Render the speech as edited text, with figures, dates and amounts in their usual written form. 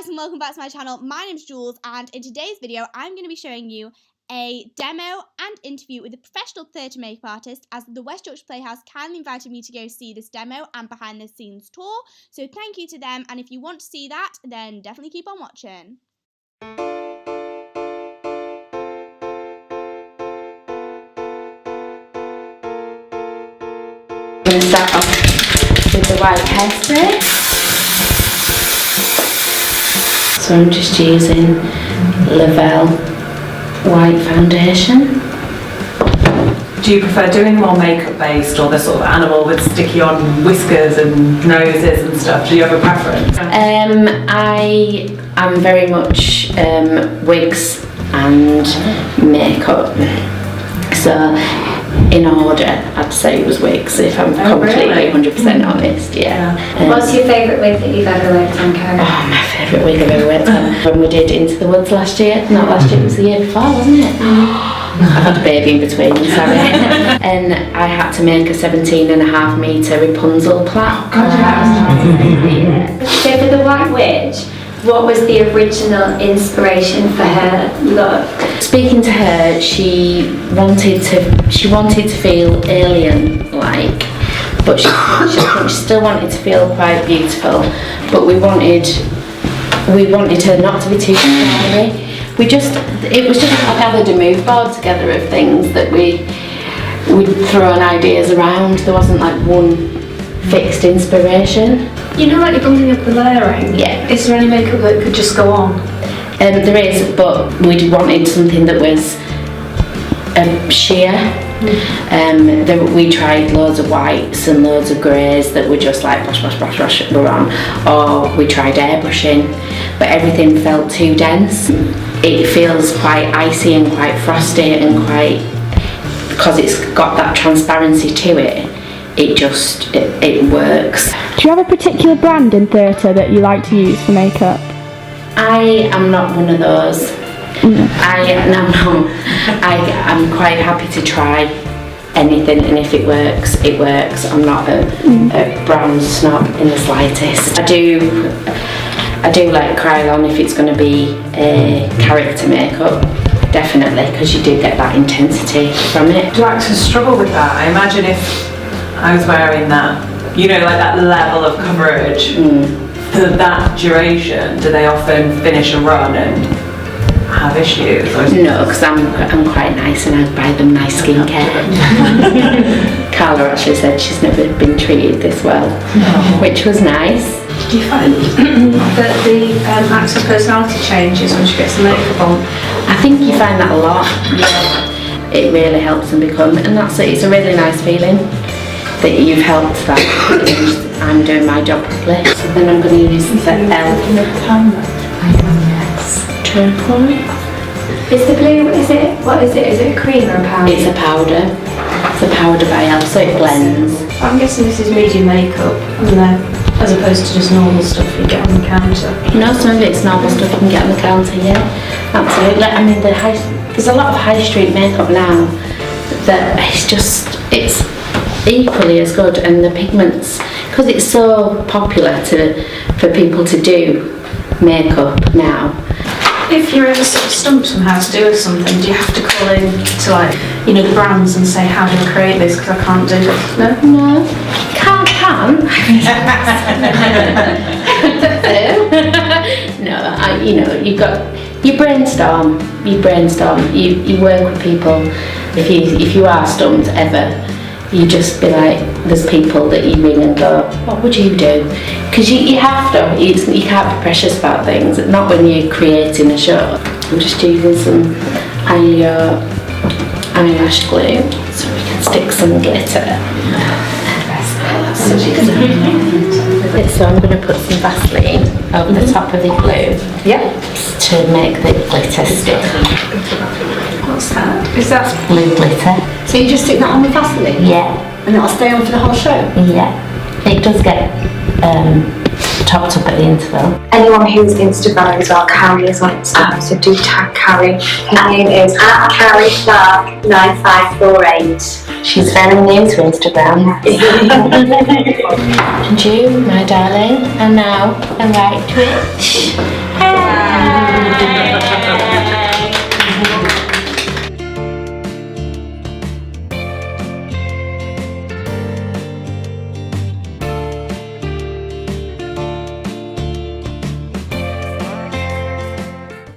guys, and welcome back to my channel. My name's Jules, and in today's video I'm going to be showing you a demo and interview with a professional theatre makeup artist, as the West Yorkshire Playhouse kindly invited me to go see this demo and behind the scenes tour. So thank you to them, and if you want to see that, then definitely keep on watching. I'm going to start off with the white hairspray. So I'm just using Lavelle white foundation. Do you prefer doing more makeup based or the sort of animal with sticky on whiskers and noses and stuff? Do you have a preference? I am very much wigs and makeup. So in order, I'd say it was wigs, if I'm completely 100% honest, yeah. What's your favourite wig that you've ever worked on, Karen? Oh, my favourite wig I've ever worked on. When we did Into the Woods last year, not last year, it was the year before, wasn't it? I've had a baby in between, sorry. And I had to make a 17.5 metre Rapunzel plait. Oh, God, yeah. So for the White Witch, what was the original inspiration for her look? Speaking to her, she wanted to feel alien-like, but she still wanted to feel quite beautiful. But we wanted her not to be too scary. It was just I gathered a mood board together of things that we'd thrown ideas around. There wasn't like one fixed inspiration. You know, like you're building up the layering? Yeah. Is there any makeup that could just go on? There is, but we wanted something that was sheer. We tried loads of whites and loads of greys that were just like brush, were on. Or we tried airbrushing, but everything felt too dense. It feels quite icy and quite frosty and quite, because it's got that transparency to it. It works. Do you have a particular brand in theatre that you like to use for makeup? I am not one of those. I'm quite happy to try anything, and if it works, it works. I'm not a brand snob in the slightest. I do like Krylon if it's going to be a character makeup. Definitely, because you do get that intensity from it. Do actors struggle with that? I imagine if I was wearing that, you know, like that level of coverage for that duration, do they often finish a run and have issues? No, because I'm quite nice and I buy them nice skincare. Carla actually said she's never been treated this well, which was nice. Do you find that the actor's personality changes when she gets the makeup on? I think you find that a lot. Yeah. It really helps them become, and it's a really nice feeling that you've helped that. I'm doing my job properly. So then I'm going to use the turquoise. Is the blue, what is it? Is it a cream or a powder? It's a powder. It's a powder by Elf, so it blends. I'm guessing this is medium makeup, as opposed to just normal stuff you get on the counter. No, some of it's normal stuff you can get on the counter, yeah. Absolutely. I mean, there's a lot of high street makeup now that it's equally as good, and the pigments, because it's so popular for people to do makeup now. If you're ever sort of stumped on how to do something, do you have to call in to, like, you know, the brands and say, how do I create this because I can't do it? No? Can. No, you brainstorm, you work with people. If you are stumped ever, you just be like, there's people that you ring and go, what would you do? Because you have to, you can't be precious about things, not when you're creating a show. I'm just using some eyelash glue so we can stick some glitter. So I'm going to put some Vaseline over the top of the glue to make the glitter stick. What's that? Is that Blue glitter. so you just stick that on with Vaseline? Yeah. And that'll stay on for the whole show? Yeah. It does get topped up at the interval. Anyone who's Instagram as well, Carrie is on Instagram, so do tag Carrie. Her name is @CarrieClark9548. She's very new to Instagram. And you, my darling, are now a right witch. Hey!